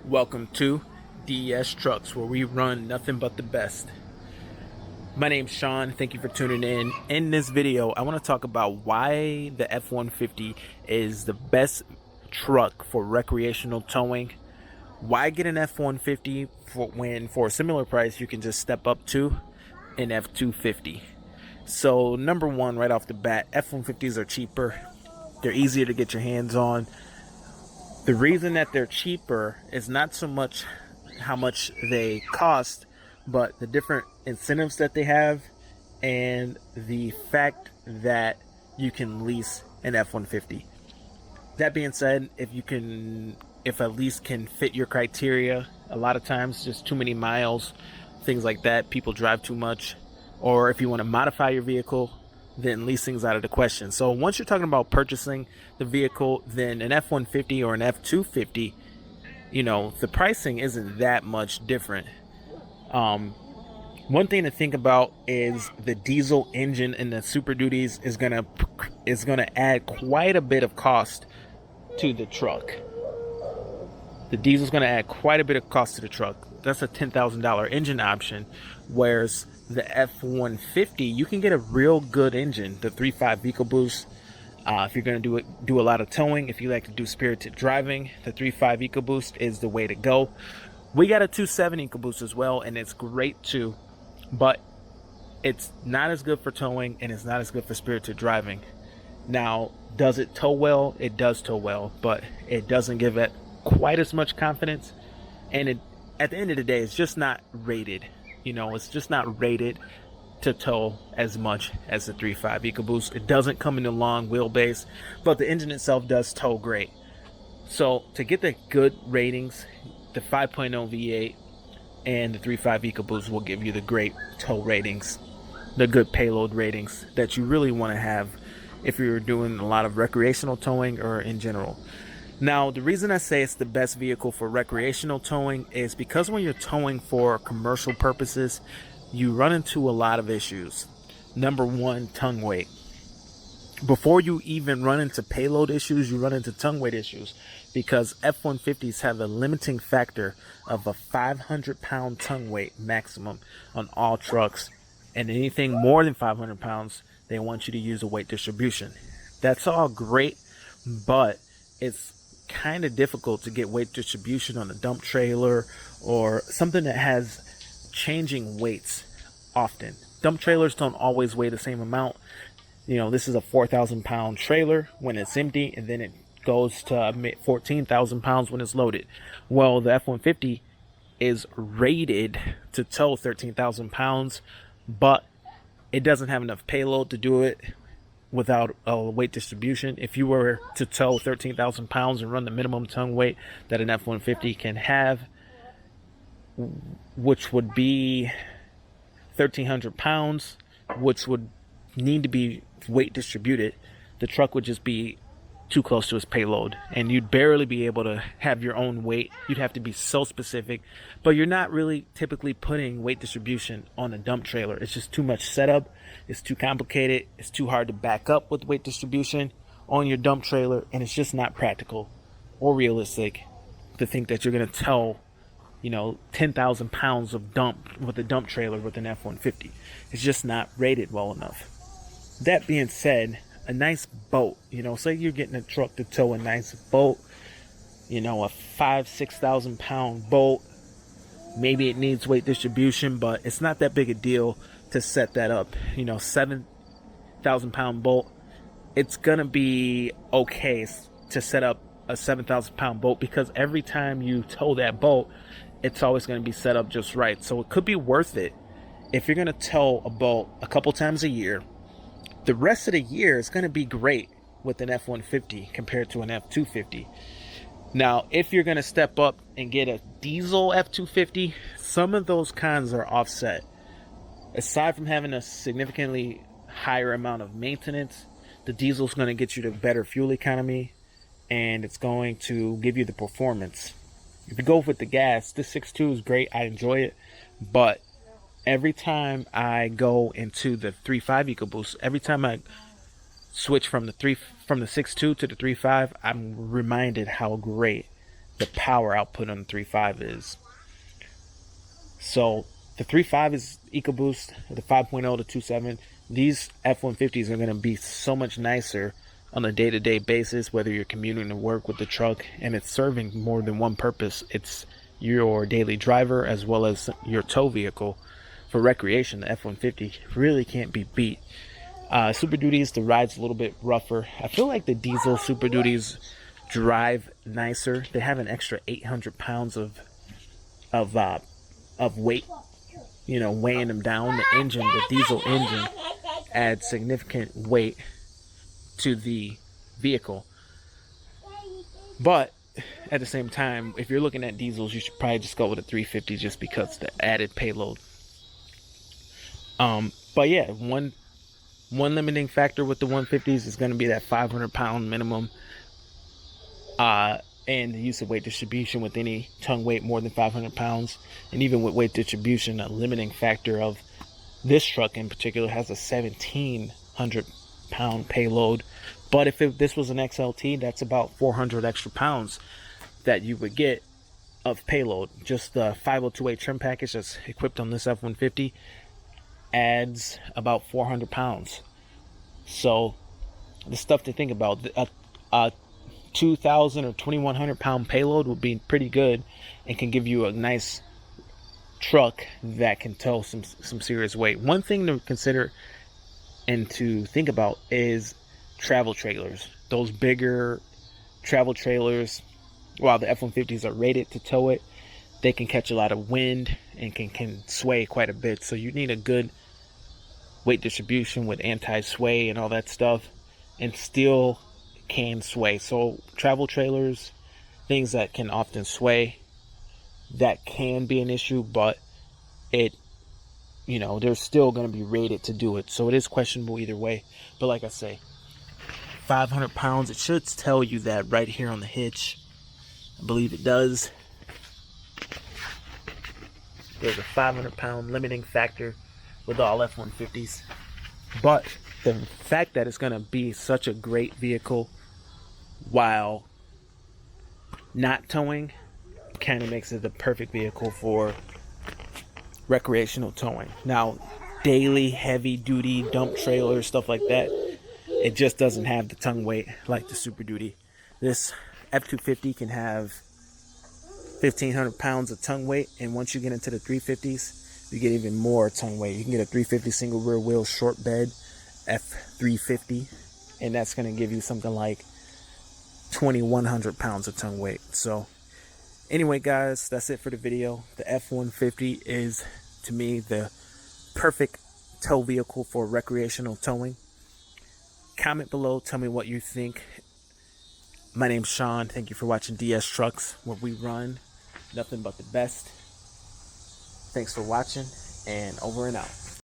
Welcome to DES Trucks, where we run nothing but the best. My name's Sean. Thank you for tuning in. In this video, I want to talk about why the F-150 is the best truck for recreational towing. Why get an F-150 when for a similar price you can just step up to an F-250? So number one, right off the bat, F-150s are cheaper. They're easier to get your hands on. The reason that they're cheaper is not so much how much they cost, but the different incentives that they have and the fact that you can lease an F-150. That being said, if a lease can fit your criteria, a lot of times just too many miles, things like that, people drive too much, or if you want to modify your vehicle, then leasing's out of the question. So once you're talking about purchasing the vehicle, then an F-150 or an F-250, the pricing isn't that much different. One thing to think about is the diesel engine in the Super Duties is gonna add quite a bit of cost to the truck. The diesel's gonna add quite a bit of cost to the truck. That's a $10,000 engine option, whereas the F-150, you can get a real good engine, the 3.5 EcoBoost. If you're going to do a lot of towing, if you like to do spirited driving, the 3.5 EcoBoost is the way to go. We got a 2.7 EcoBoost as well, and it's great too, but it's not as good for towing and it's not as good for spirited driving. Now, does it tow well? It does tow well, but it doesn't give it quite as much confidence, and at the end of the day, it's just not rated. It's just not rated to tow as much as the 3.5 EcoBoost. It doesn't come in a long wheelbase, but the engine itself does tow great. So to get the good ratings, the 5.0 V8 and the 3.5 EcoBoost will give you the great tow ratings, the good payload ratings that you really want to have if you're doing a lot of recreational towing or in general. Now, the reason I say it's the best vehicle for recreational towing is because when you're towing for commercial purposes, you run into a lot of issues. Number one, tongue weight. Before you even run into payload issues, you run into tongue weight issues because F-150s have a limiting factor of a 500-pound tongue weight maximum on all trucks. And anything more than 500 pounds, they want you to use a weight distribution. That's all great, but it's kind of difficult to get weight distribution on a dump trailer or something that has changing weights often. Dump trailers don't always weigh the same amount. This is a 4,000 pound trailer when it's empty, and then it goes to 14,000 pounds when it's loaded. Well, the F-150 is rated to tow 13,000 pounds, but it doesn't have enough payload to do it without a weight distribution. If you were to tow 13,000 pounds and run the minimum tongue weight that an F-150 can have, which would be 1,300 pounds, which would need to be weight distributed, the truck would just be too close to its payload, and you'd barely be able to have your own weight. You'd have to be so specific, but you're not really typically putting weight distribution on a dump trailer. It's just too much setup. It's too complicated. It's too hard to back up with weight distribution on your dump trailer, and it's just not practical or realistic to think that you're going to tow 10,000 pounds of dump with a dump trailer with an F-150. It's just not rated well enough. That being said, a nice boat, say you're getting a truck to tow a nice boat, a 5,000-6,000 pound boat. Maybe it needs weight distribution, but it's not that big a deal to set that up. 7,000 pound boat, it's gonna be okay to set up a 7,000 pound boat because every time you tow that boat, it's always going to be set up just right. So it could be worth it if you're going to tow a boat a couple times a year. The rest of the year is going to be great with an F-150 compared to an F-250. Now, if you're going to step up and get a diesel F-250, some of those cons are offset. Aside from having a significantly higher amount of maintenance, the diesel is going to get you the better fuel economy, and it's going to give you the performance. If you go with the gas, this 6.2 is great. I enjoy it, but every time I go into the 3.5 EcoBoost, every time I switch from the 6.2 to the 3.5, I'm reminded how great the power output on the 3.5 is. So the 3.5 is EcoBoost, the 5.0 to 2.7. These F-150s are going to be so much nicer on a day-to-day basis, whether you're commuting to work with the truck, and it's serving more than one purpose. It's your daily driver as well as your tow vehicle. For recreation, the F-150 really can't be beat. Super Duties, the ride's a little bit rougher. I feel like the diesel Super Duties drive nicer. They have an extra 800 pounds of weight, you know, weighing them down. The engine, the diesel engine, adds significant weight to the vehicle. But at the same time, if you're looking at diesels, you should probably just go with a 350 just because the added payload. But yeah, one limiting factor with the 150s is going to be that 500 pound minimum, and the use of weight distribution with any tongue weight more than 500 pounds. And even with weight distribution, a limiting factor of this truck in particular has a 1,700 pound payload. But if this was an XLT, that's about 400 extra pounds that you would get of payload. Just the 5028 trim package that's equipped on this F-150 adds about 400 pounds. So the stuff to think about, a 2,000 or 2,100 pound payload would be pretty good and can give you a nice truck that can tow some serious weight. One thing to consider and to think about is travel trailers. Those bigger travel trailers, while the F-150s are rated to tow it, they can catch a lot of wind and can sway quite a bit. So you need a good weight distribution with anti-sway and all that stuff, and still can sway. So travel trailers, things that can often sway, that can be an issue, but it, you know, they're still going to be rated to do it. So it is questionable either way. But like I say, 500 pounds, it should tell you that right here on the hitch. I believe it does. There's a 500 pound limiting factor with all F-150s. But the fact that it's going to be such a great vehicle while not towing kind of makes it the perfect vehicle for recreational towing. Now, daily heavy duty dump trailers, stuff like that, it just doesn't have the tongue weight like the Super Duty. This F-250 can have 1,500 pounds of tongue weight, and once you get into the 350s, you get even more tongue weight. You can get a 350 single rear wheel short bed F350, and that's going to give you something like 2,100 pounds of tongue weight. So anyway, guys, that's it for the video. The F-150 is, to me, the perfect tow vehicle for recreational towing. Comment below, tell me what you think. My name's Sean. Thank you for watching DS Trucks, where we run nothing but the best. Thanks for watching, and over and out.